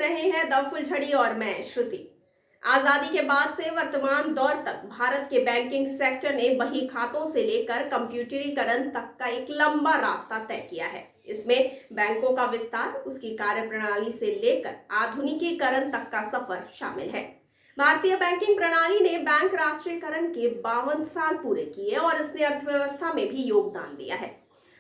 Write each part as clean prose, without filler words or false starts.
रहे हैं द फुलझड़ी और मैं श्रुति। आजादी के बाद से वर्तमान दौर तक भारत के बैंकिंग सेक्टर ने बही खातों से लेकर कंप्यूटरीकरण तक का एक लंबा रास्ता तय किया है। इसमें बैंकों का विस्तार, उसकी कार्यप्रणाली से लेकर आधुनिकीकरण तक का सफर शामिल है। भारतीय बैंकिंग प्रणाली ने बैंक राष्ट्रीयकरण के 52 साल पूरे किए और इसने अर्थव्यवस्था में भी योगदान दिया है।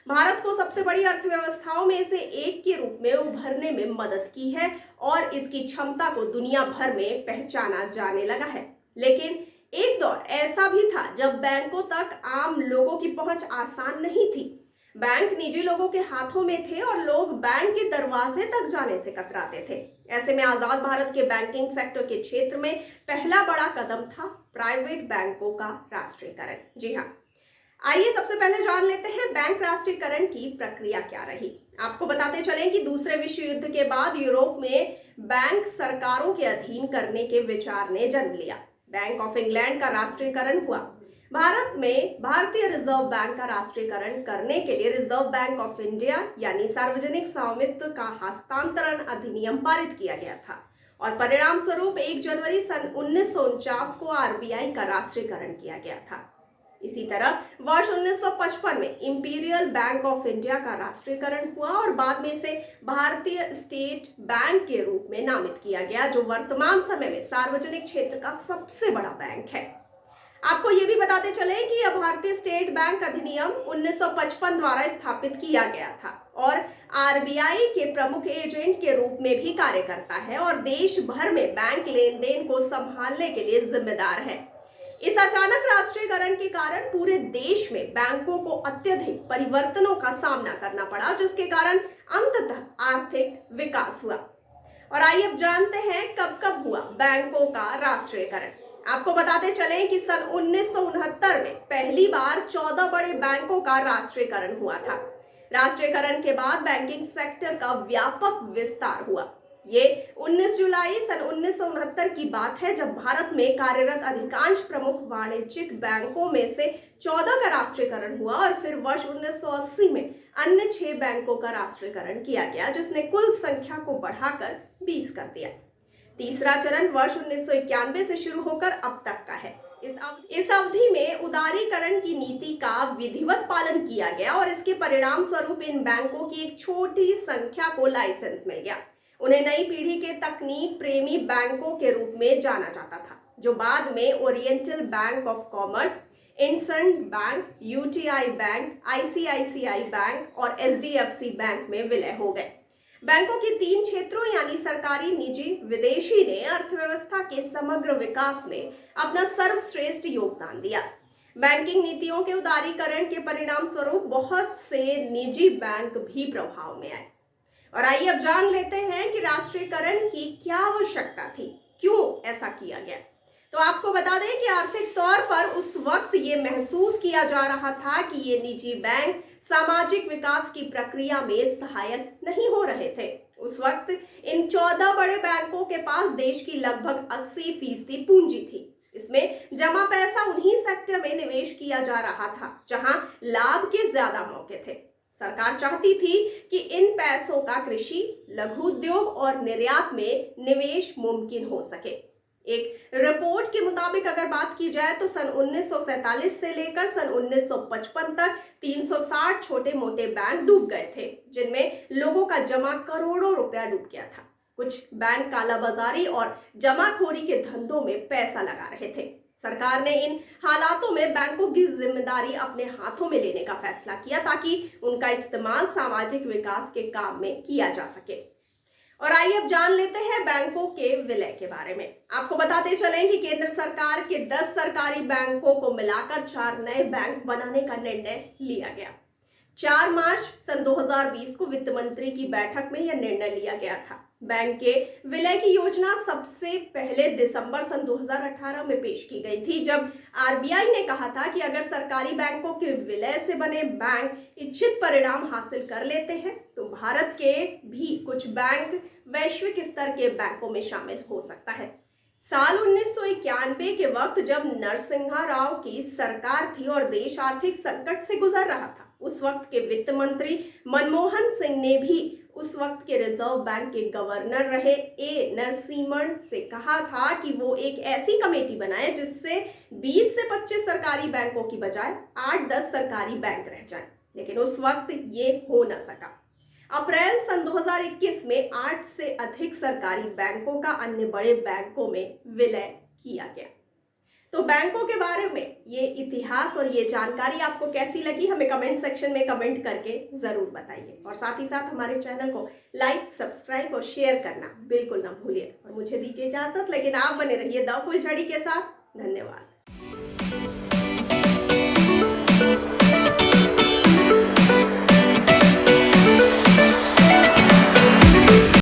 भारत को सबसे बड़ी अर्थव्यवस्थाओं में से एक के रूप में उभरने में मदद की है और इसकी क्षमता को दुनिया भर में पहचाना जाने लगा है। लेकिन एक दौर ऐसा भी था जब बैंकों तक आम लोगों की पहुंच आसान नहीं थी। बैंक निजी लोगों के हाथों में थे और लोग बैंक के दरवाजे तक जाने से कतराते थे। ऐसे में आजाद भारत के बैंकिंग सेक्टर के क्षेत्र में पहला बड़ा कदम था प्राइवेट बैंकों का राष्ट्रीयकरण। जी हाँ, आइए सबसे पहले जान लेते हैं बैंक राष्ट्रीयकरण की प्रक्रिया क्या रही। आपको बताते चलें कि दूसरे विश्व युद्ध के बाद यूरोप में बैंक सरकारों के अधीन करने के विचार ने जन्म लिया। बैंक ऑफ इंग्लैंड का राष्ट्रीयकरण हुआ। भारत में भारतीय रिजर्व बैंक का राष्ट्रीयकरण करने के लिए रिजर्व बैंक ऑफ इंडिया यानी सार्वजनिक स्वामित्व का हस्तांतरण अधिनियम पारित किया गया था और परिणाम स्वरूप 1 जनवरी सन 1949 को आरबीआई का राष्ट्रीयकरण किया गया था। इसी तरह वर्ष 1955 में इंपीरियल बैंक ऑफ इंडिया का राष्ट्रीयकरण हुआ और बाद में इसे भारतीय स्टेट बैंक के रूप में नामित किया गया, जो वर्तमान समय में सार्वजनिक क्षेत्र का सबसे बड़ा बैंक है। आपको ये भी बताते चले कि यह भारतीय स्टेट बैंक अधिनियम 1955 द्वारा स्थापित किया गया था और आरबीआई के प्रमुख एजेंट के रूप में भी कार्य करता है और देश भर में बैंक लेन देन को संभालने के लिए जिम्मेदार है। इस अचानक राष्ट्रीयकरण के कारण पूरे देश में बैंकों को अत्यधिक परिवर्तनों का सामना करना पड़ा, जिसके कारण अंततः आर्थिक विकास हुआ। और आइए अब जानते हैं कब कब हुआ बैंकों का राष्ट्रीयकरण। आपको बताते चलें कि सन 1969 में पहली बार 14 बड़े बैंकों का राष्ट्रीयकरण हुआ था। राष्ट्रीयकरण के बाद बैंकिंग सेक्टर का व्यापक विस्तार हुआ। ये 19 जुलाई सन 1969 की बात है, जब भारत में कार्यरत अधिकांश प्रमुख वाणिज्यिक बैंकों में से 14 का राष्ट्रीयकरण हुआ और फिर वर्ष 1980 में अन्य 6 बैंकों का राष्ट्रीयकरण किया गया, जिसने कुल संख्या को बढ़ाकर 20 कर दिया। तीसरा चरण वर्ष 1991 से शुरू होकर अब तक का है। इस अवधि में उदारीकरण की नीति का विधिवत पालन किया गया और इसके परिणाम स्वरूप इन बैंकों की एक छोटी संख्या को लाइसेंस मिल गया। उन्हें नई पीढ़ी के तकनीक प्रेमी बैंकों के रूप में जाना जाता था, जो बाद में oriental bank of commerce, IndusInd bank, UTI bank, ICICI bank और एचडीएफसी बैंक में विलय हो गए। बैंकों के 3 क्षेत्रों यानी सरकारी, निजी, विदेशी ने अर्थव्यवस्था के समग्र विकास में अपना सर्वश्रेष्ठ योगदान दिया। बैंकिंग नीतियों के उदारीकरण के परिणाम स्वरूप बहुत से निजी बैंक भी प्रभाव में आए। और आइए अब जान लेते हैं कि राष्ट्रीयकरण की क्या आवश्यकता थी, क्यों ऐसा किया गया। तो आपको बता दें कि आर्थिक तौर पर उस वक्त ये महसूस किया जा रहा था कि ये निजी बैंक सामाजिक विकास की प्रक्रिया में सहायक नहीं हो रहे थे। उस वक्त इन 14 बड़े बैंकों के पास देश की लगभग 80% पूंजी थी। इसमें जमा पैसा उन्हीं सेक्टर में निवेश किया जा रहा था जहां लाभ के ज्यादा मौके थे। सरकार चाहती थी कि इन पैसों का कृषि, लघु उद्योग और निर्यात में निवेश मुमकिन हो सके। एक रिपोर्ट के मुताबिक अगर बात की जाए तो सन 1947 से लेकर सन 1955 तक 360 छोटे मोटे बैंक डूब गए थे, जिनमें लोगों का जमा करोड़ों रुपया डूब गया था। कुछ बैंक कालाबाजारी और जमाखोरी के धंधों में पैसा लगा रहे थे। सरकार ने इन हालातों में बैंकों की जिम्मेदारी अपने हाथों में लेने का फैसला किया ताकि उनका इस्तेमाल सामाजिक विकास के काम में किया जा सके। और आइए अब जान लेते हैं बैंकों के विलय के बारे में। आपको बताते चलें कि केंद्र सरकार के 10 सरकारी बैंकों को मिलाकर 4 नए बैंक बनाने का निर्णय लिया गया। 4 मार्च सन 2020 को वित्त मंत्री की बैठक में यह निर्णय लिया गया था। बैंक के विलय की योजना सबसे पहले दिसंबर सन 2018 में पेश की गई थी, जब आरबीआई ने कहा था कि अगर सरकारी बैंकों के विलय से बने बैंक इच्छित परिणाम हासिल कर लेते हैं तो भारत के भी कुछ बैंक वैश्विक स्तर के बैंकों में शामिल हो सकता है। साल 1991 के वक्त जब नरसिम्हा राव की सरकार थी और देश आर्थिक संकट से गुजर रहा था, उस वक्त के वित्त मंत्री मनमोहन सिंह ने भी उस वक्त के रिजर्व बैंक के गवर्नर रहे ए नरसिम्हन से कहा था कि वो एक ऐसी कमेटी बनाए जिससे 20 से 25 सरकारी बैंकों की बजाय 8-10 सरकारी बैंक रह जाएं। लेकिन उस वक्त ये हो न सका। अप्रैल सन 2021 में 8 से अधिक सरकारी बैंकों का अन्य बड़े बैंकों में विलय किया गया। तो बैंकों के बारे में ये इतिहास और ये जानकारी आपको कैसी लगी, हमें कमेंट सेक्शन में कमेंट करके जरूर बताइए। और साथ ही साथ हमारे चैनल को लाइक, सब्सक्राइब और शेयर करना बिल्कुल ना भूलिए। और मुझे दीजिए इजाजत, लेकिन आप बने रहिए द फुलझड़ी के साथ। धन्यवाद।